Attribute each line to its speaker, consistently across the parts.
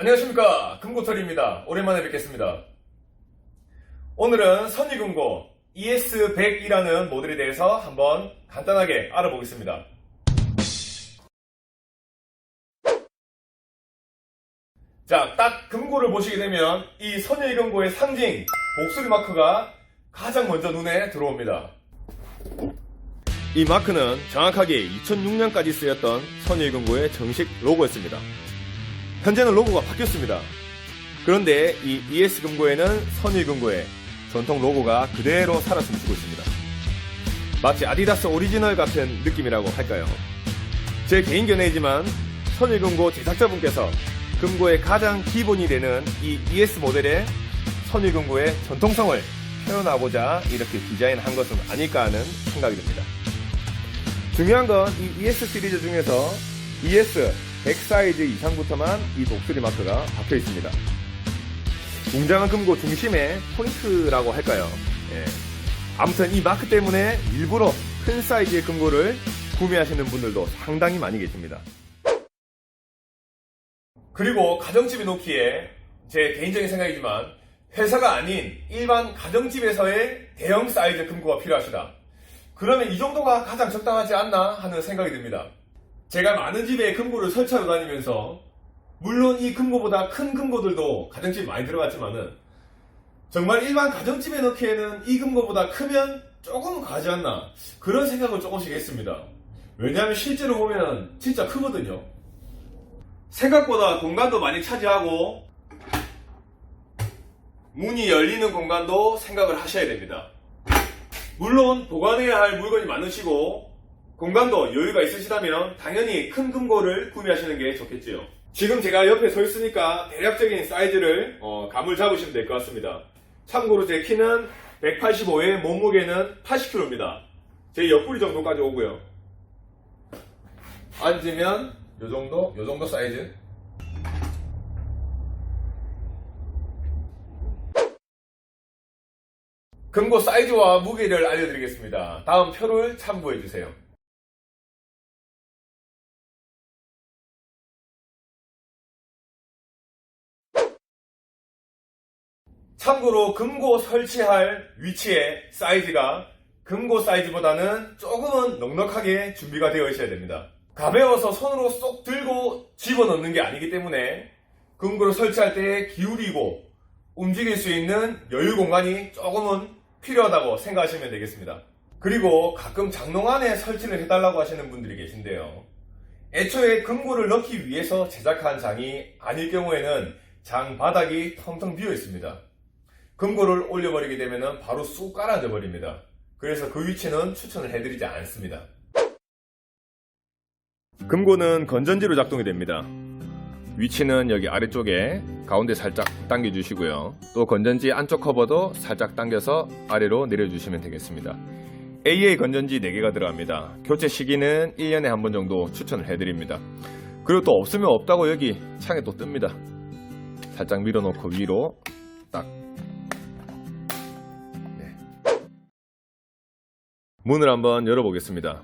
Speaker 1: 안녕하십니까, 금고털입니다. 오랜만에 뵙겠습니다. 오늘은 선의금고 ES100이라는 모델에 대해서 한번 간단하게 알아보겠습니다. 자, 딱 금고를 보시게 되면 이 선의금고의 상징 복수리 마크가 가장 먼저 눈에 들어옵니다. 이 마크는 정확하게 2006년까지 쓰였던 선의금고의 정식 로고였습니다. 현재는 로고가 바뀌었습니다. 그런데 이 ES금고에는 선의금고의 전통 로고가 그대로 살아 숨쉬고 있습니다. 마치 아디다스 오리지널 같은 느낌이라고 할까요? 제 개인 견해이지만 선의금고 제작자분께서 금고의 가장 기본이 되는 이 ES 모델의 선의금고의 전통성을 표현하고자 이렇게 디자인한 것은 아닐까 하는 생각이 듭니다. 중요한 건 이 ES 시리즈 중에서 ES 100 사이즈 이상부터만 이 독수리 마크가 박혀 있습니다. 웅장한 금고 중심의 포인트라고 할까요? 예. 아무튼 이 마크 때문에 일부러 큰 사이즈의 금고를 구매하시는 분들도 상당히 많이 계십니다. 그리고 가정집에 놓기에 제 개인적인 생각이지만 회사가 아닌 일반 가정집에서의 대형 사이즈 금고가 필요하시다. 그러면 이 정도가 가장 적당하지 않나 하는 생각이 듭니다. 제가 많은 집에 금고를 설치하러 다니면서 물론 이 금고보다 큰 금고들도 가정집에 많이 들어갔지만은 정말 일반 가정집에 넣기에는 이 금고보다 크면 조금 과하지 않나 그런 생각을 조금씩 했습니다. 왜냐하면 실제로 보면 진짜 크거든요. 생각보다 공간도 많이 차지하고 문이 열리는 공간도 생각을 하셔야 됩니다. 물론 보관해야 할 물건이 많으시고 공간도 여유가 있으시다면 당연히 큰 금고를 구매하시는 게 좋겠지요. 지금 제가 옆에 서 있으니까 대략적인 사이즈를 감을 잡으시면 될 것 같습니다. 참고로 제 키는 185에 몸무게는 80kg입니다. 제 옆구리 정도까지 오고요. 앉으면 요 정도 사이즈. 금고 사이즈와 무게를 알려드리겠습니다. 다음 표를 참고해주세요. 참고로 금고 설치할 위치의 사이즈가 금고 사이즈보다는 조금은 넉넉하게 준비가 되어 있어야 됩니다. 가벼워서 손으로 쏙 들고 집어넣는 게 아니기 때문에 금고를 설치할 때 기울이고 움직일 수 있는 여유 공간이 조금은 필요하다고 생각하시면 되겠습니다. 그리고 가끔 장롱 안에 설치를 해달라고 하시는 분들이 계신데요. 애초에 금고를 넣기 위해서 제작한 장이 아닐 경우에는 장 바닥이 텅텅 비어 있습니다. 금고를 올려버리게 되면 바로 쑥 깔아져 버립니다. 그래서 그 위치는 추천을 해드리지 않습니다. 금고는 건전지로 작동이 됩니다. 위치는 여기 아래쪽에 가운데 살짝 당겨주시고요. 또 건전지 안쪽 커버도 살짝 당겨서 아래로 내려주시면 되겠습니다. AA 건전지 4개가 들어갑니다. 교체 시기는 1년에 한 번 정도 추천을 해드립니다. 그리고 또 없으면 없다고 여기 창에 또 뜹니다. 살짝 밀어놓고 위로 딱. 네. 문을 한번 열어보겠습니다.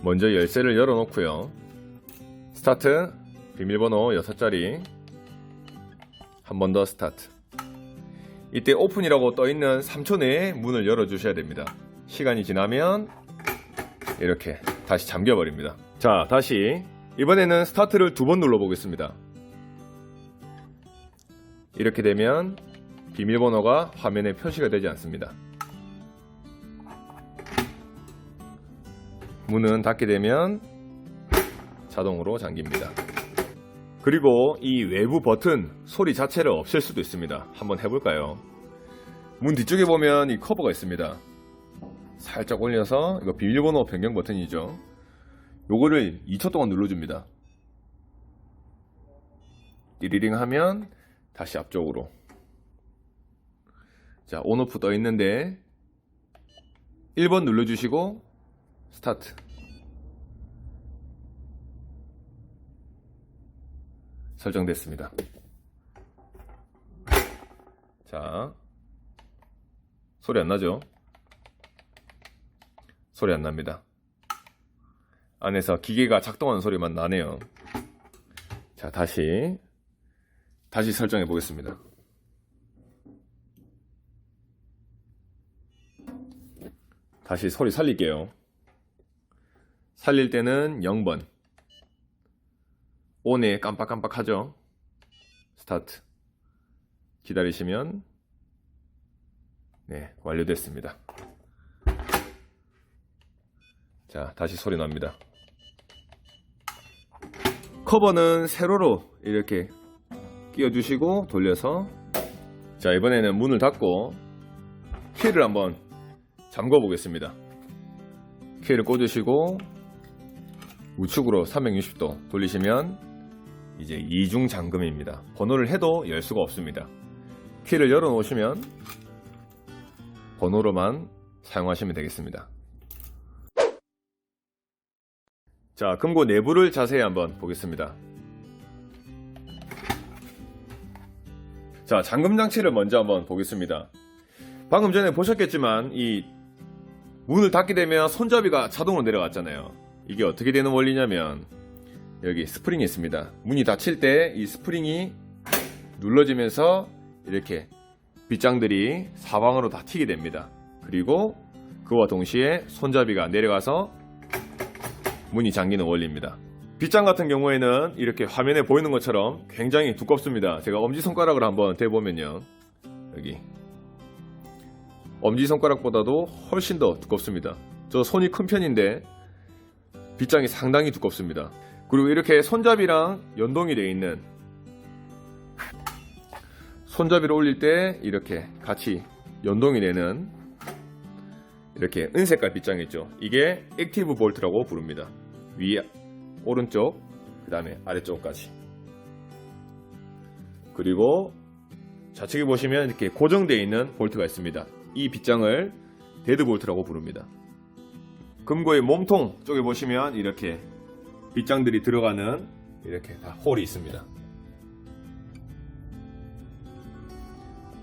Speaker 1: 먼저 열쇠를 열어놓고요. 스타트, 비밀번호 6자리, 한 번 더 스타트. 이때 오픈이라고 떠있는 3초 내에 문을 열어주셔야 됩니다. 시간이 지나면 이렇게 다시 잠겨버립니다. 자, 다시 이번에는 스타트를 2번 눌러보겠습니다. 이렇게 되면 비밀번호가 화면에 표시가 되지 않습니다. 문은 닫게 되면 자동으로 잠깁니다. 그리고 이 외부 버튼 소리 자체를 없앨 수도 있습니다. 한번 해볼까요? 문 뒤쪽에 보면 이 커버가 있습니다. 살짝 올려서 이거 비밀번호 변경 버튼이죠. 요거를 2초 동안 눌러줍니다. 띠리링 하면 다시 앞쪽으로. 자, 온오프 떠 있는데 1번 눌러주시고 스타트. 설정됐습니다. 자, 소리 안 나죠? 소리 안 납니다. 안에서 기계가 작동하는 소리만 나네요. 자, 다시 설정해 보겠습니다. 다시 소리 살릴게요. 살릴 때는 0번. 온에 깜빡깜빡하죠. 스타트. 기다리시면 네, 완료됐습니다. 자, 다시 소리 납니다. 커버는 세로로 이렇게 끼워주시고 돌려서, 자, 이번에는 문을 닫고 키를 한번 잠궈 보겠습니다. 키를 꽂으시고 우측으로 360도 돌리시면 이제 이중 잠금입니다. 번호를 해도 열 수가 없습니다. 키를 열어 놓으시면 번호로만 사용하시면 되겠습니다. 자, 금고 내부를 자세히 한번 보겠습니다. 자, 잠금 장치를 먼저 한번 보겠습니다. 방금 전에 보셨겠지만 이 문을 닫게 되면 손잡이가 자동으로 내려갔잖아요. 이게 어떻게 되는 원리냐면 여기 스프링이 있습니다. 문이 닫힐 때 이 스프링이 눌러지면서 이렇게 빗장들이 사방으로 다 튀게 됩니다. 그리고 그와 동시에 손잡이가 내려가서 문이 잠기는 원리입니다. 빗장 같은 경우에는 이렇게 화면에 보이는 것처럼 굉장히 두껍습니다. 제가 엄지손가락을 한번 대보면요, 여기 엄지손가락보다도 훨씬 더 두껍습니다. 저 손이 큰 편인데 빗장이 상당히 두껍습니다. 그리고 이렇게 손잡이랑 연동이 되어 있는, 손잡이를 올릴 때 이렇게 같이 연동이 되는 이렇게 은색깔 빗장이 있죠. 이게 액티브 볼트라고 부릅니다. 위 오른쪽, 그 다음에 아래쪽까지. 그리고 좌측에 보시면 이렇게 고정되어 있는 볼트가 있습니다. 이 빗장을 데드볼트라고 부릅니다. 금고의 몸통 쪽에 보시면 이렇게 빗장들이 들어가는 이렇게 다 홀이 있습니다.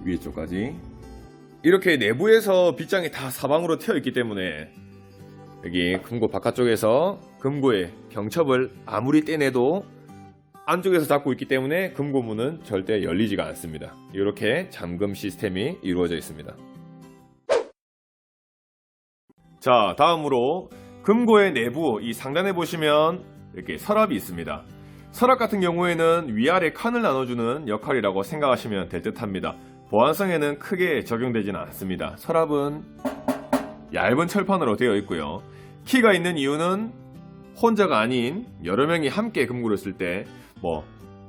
Speaker 1: 위에 쪽까지. 이렇게 내부에서 빗장이 다 사방으로 튀어 있기 때문에 여기 금고 바깥쪽에서 금고의 병첩을 아무리 떼내도 안쪽에서 닫고 있기 때문에 금고문은 절대 열리지가 않습니다. 이렇게 잠금 시스템이 이루어져 있습니다. 자, 다음으로 금고의 내부 이 상단에 보시면 이렇게 서랍이 있습니다. 서랍 같은 경우에는 위아래 칸을 나눠주는 역할이라고 생각하시면 될 듯합니다. 보안성에는 크게 적용되지는 않습니다. 서랍은 얇은 철판으로 되어 있고요. 키가 있는 이유는 혼자가 아닌 여러 명이 함께 금고를 쓸 때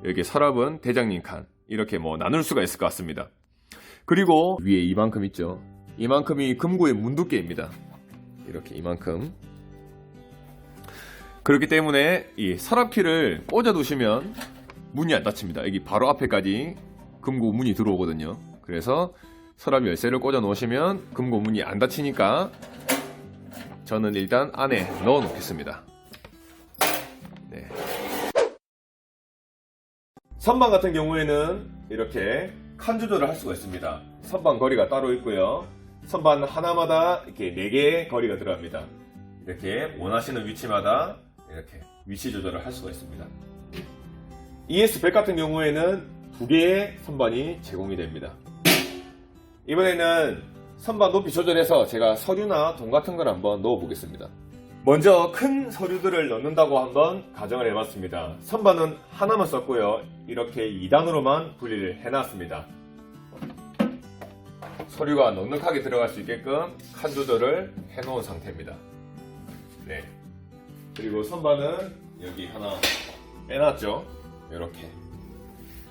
Speaker 1: 여기 서랍은 대장님 칸 이렇게 나눌 수가 있을 것 같습니다. 그리고 위에 이만큼 있죠. 이만큼이 금고의 문두께입니다. 이렇게 이만큼. 그렇기 때문에 이 서랍키를 꽂아 두시면 문이 안 닫힙니다. 여기 바로 앞에까지 금고 문이 들어오거든요. 그래서 서랍 열쇠를 꽂아 놓으시면 금고 문이 안 닫히니까 저는 일단 안에 넣어 놓겠습니다. 네. 선반 같은 경우에는 이렇게 칸 조절을 할 수가 있습니다. 선반 거리가 따로 있고요. 선반 하나마다 이렇게 4개의 거리가 들어갑니다. 이렇게 원하시는 위치마다 이렇게 위치 조절을 할 수가 있습니다. ES100 같은 경우에는 2개의 선반이 제공이 됩니다. 이번에는 선반 높이 조절해서 제가 서류나 돈 같은 걸 한번 넣어 보겠습니다. 먼저 큰 서류들을 넣는다고 한번 가정을 해봤습니다. 선반은 하나만 썼고요. 이렇게 2단으로만 분리를 해놨습니다. 서류가 넉넉하게 들어갈 수 있게끔 칸 조절을 해놓은 상태입니다. 네. 그리고 선반은 여기 하나 빼놨죠. 이렇게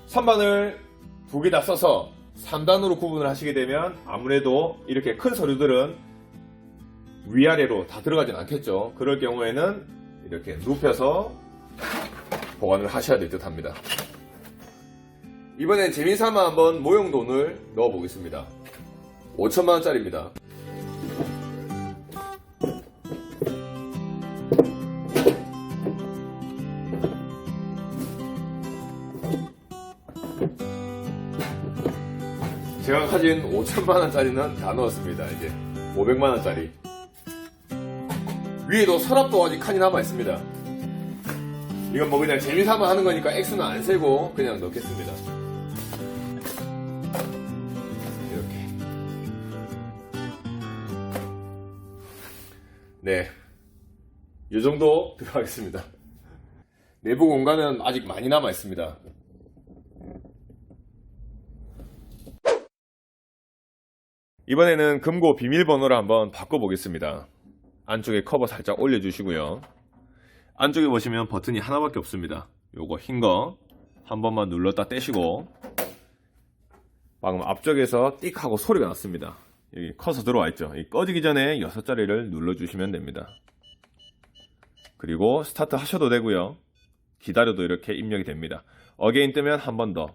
Speaker 1: 선반을 2개 다 써서 3단으로 구분을 하시게 되면 아무래도 이렇게 큰 서류들은 위아래로 다 들어가진 않겠죠. 그럴 경우에는 이렇게 눕혀서 보관을 하셔야 될 듯 합니다. 이번엔 재미삼아 한번 모형돈을 넣어 보겠습니다. 5천만원짜리입니다. 제가 가진 5천만원짜리는 다 넣었습니다. 이제 500만원짜리. 위에도 서랍도 아직 칸이 남아 있습니다. 이건 뭐 그냥 재미삼아 하는 거니까 액수는 안 세고 그냥 넣겠습니다. 이렇게. 네. 이 정도 들어가겠습니다. 내부 공간은 아직 많이 남아 있습니다. 이번에는 금고 비밀번호를 한번 바꿔보겠습니다. 안쪽에 커버 살짝 올려주시고요. 안쪽에 보시면 버튼이 하나밖에 없습니다. 요거 흰 거 한 번만 눌렀다 떼시고, 방금 앞쪽에서 띡 하고 소리가 났습니다. 여기 커서 들어와 있죠. 이 꺼지기 전에 6자리를 눌러주시면 됩니다. 그리고 스타트 하셔도 되고요. 기다려도 이렇게 입력이 됩니다. 어게인 뜨면 한 번 더.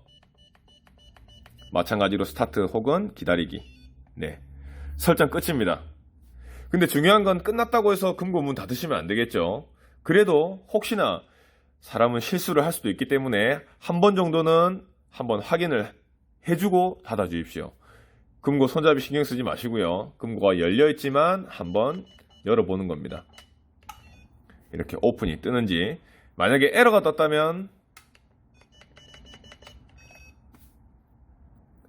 Speaker 1: 마찬가지로 스타트 혹은 기다리기. 네, 설정 끝입니다. 근데 중요한 건 끝났다고 해서 금고 문 닫으시면 안 되겠죠. 그래도 혹시나 사람은 실수를 할 수도 있기 때문에 한 번 정도는 한번 확인을 해주고 닫아 주십시오. 금고 손잡이 신경 쓰지 마시고요. 금고가 열려 있지만 한번 열어보는 겁니다. 이렇게 오픈이 뜨는지. 만약에 에러가 떴다면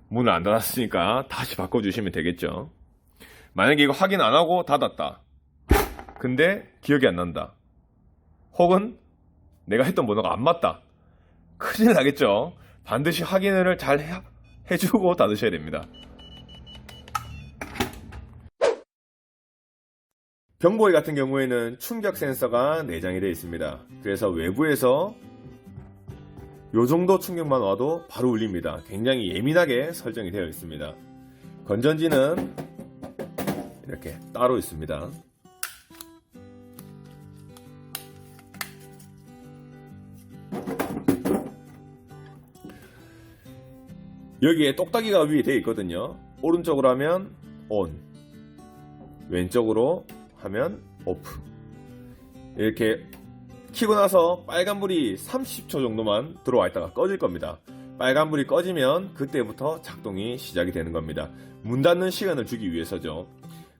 Speaker 1: 문을 안 닫았으니까 다시 바꿔주시면 되겠죠. 만약에 이거 확인 안 하고 닫았다. 근데 기억이 안 난다. 혹은 내가 했던 번호가 안 맞다. 큰일 나겠죠. 반드시 확인을 잘 해주고 닫으셔야 됩니다. 경보기 같은 경우에는 충격 센서가 내장이 되어 있습니다. 그래서 외부에서 요 정도 충격만 와도 바로 울립니다. 굉장히 예민하게 설정이 되어 있습니다. 건전지는 이렇게 따로 있습니다. 여기에 똑딱이가 위에 되어 있거든요. 오른쪽으로 하면 ON, 왼쪽으로 하면 OFF. 이렇게 키고 나서 빨간불이 30초 정도만 들어와 있다가 꺼질 겁니다. 빨간불이 꺼지면 그때부터 작동이 시작이 되는 겁니다. 문 닫는 시간을 주기 위해서죠.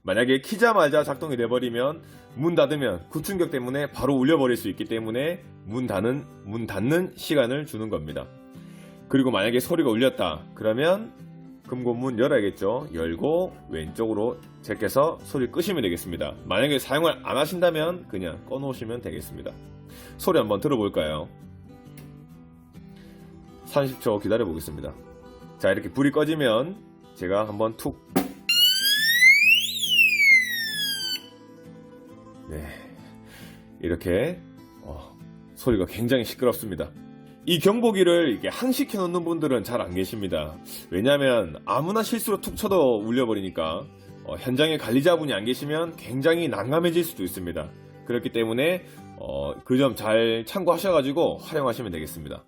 Speaker 1: 만약에 키자마자 작동이 돼버리면 문 닫으면 구충격 때문에 바로 울려버릴 수 있기 때문에 문 닫는 시간을 주는 겁니다. 그리고 만약에 소리가 울렸다 그러면 금고문 열어야겠죠. 열고 왼쪽으로 제껴서 소리 끄시면 되겠습니다. 만약에 사용을 안 하신다면 그냥 꺼놓으시면 되겠습니다. 소리 한번 들어볼까요? 30초 기다려 보겠습니다. 자, 이렇게 불이 꺼지면 제가 한번 툭. 네, 이렇게 소리가 굉장히 시끄럽습니다. 이 경보기를 이렇게 항시켜 놓는 분들은 잘 안 계십니다. 왜냐하면 아무나 실수로 툭 쳐도 울려버리니까 현장에 관리자분이 안 계시면 굉장히 난감해질 수도 있습니다. 그렇기 때문에 그 점 잘 참고하셔가지고 활용하시면 되겠습니다.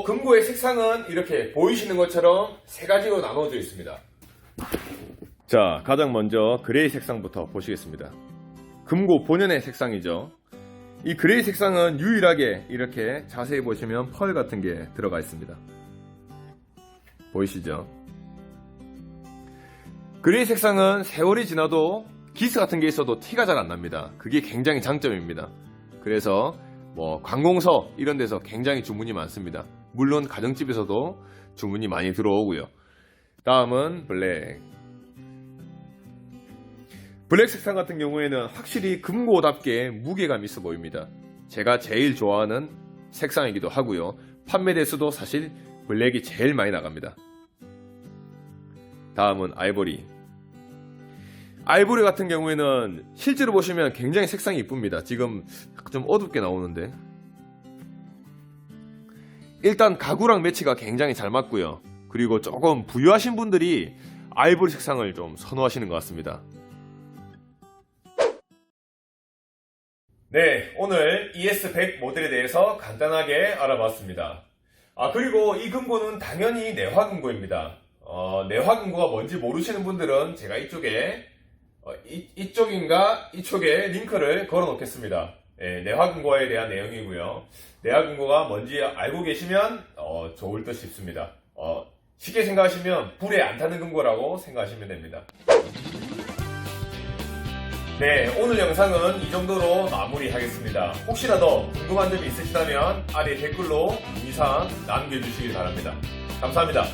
Speaker 1: 금고의 색상은 이렇게 보이시는 것처럼 세 가지로 나눠져 있습니다. 자, 가장 먼저 그레이 색상부터 보시겠습니다. 금고 본연의 색상이죠. 이 그레이 색상은 유일하게 이렇게 자세히 보시면 펄 같은 게 들어가 있습니다. 보이시죠? 그레이 색상은 세월이 지나도 기스 같은 게 있어도 티가 잘 안 납니다. 그게 굉장히 장점입니다. 그래서 뭐 관공서 이런 데서 굉장히 주문이 많습니다. 물론 가정집에서도 주문이 많이 들어오고요. 다음은 블랙. 블랙 색상 같은 경우에는 확실히 금고답게 무게감 있어 보입니다. 제가 제일 좋아하는 색상이기도 하고요. 판매대수도 사실 블랙이 제일 많이 나갑니다. 다음은 아이보리. 아이보리 같은 경우에는 실제로 보시면 굉장히 색상이 이쁩니다. 지금 좀 어둡게 나오는데, 일단 가구랑 매치가 굉장히 잘 맞고요. 그리고 조금 부유하신 분들이 아이보리 색상을 좀 선호하시는 것 같습니다. 네, 오늘 ES100 모델에 대해서 간단하게 알아봤습니다. 그리고 이 금고는 당연히 내화금고입니다. 내화금고가 뭔지 모르시는 분들은 제가 이쪽에 이쪽인가 이쪽에 링크를 걸어 놓겠습니다. 내화금고에 대한 내용이고요. 내화금고가 뭔지 알고 계시면 좋을 듯 싶습니다. 쉽게 생각하시면 불에 안 타는 금고라고 생각하시면 됩니다. 네, 오늘 영상은 이 정도로 마무리하겠습니다. 혹시라도 궁금한 점이 있으시다면 아래 댓글로 문의사항 남겨주시기 바랍니다. 감사합니다.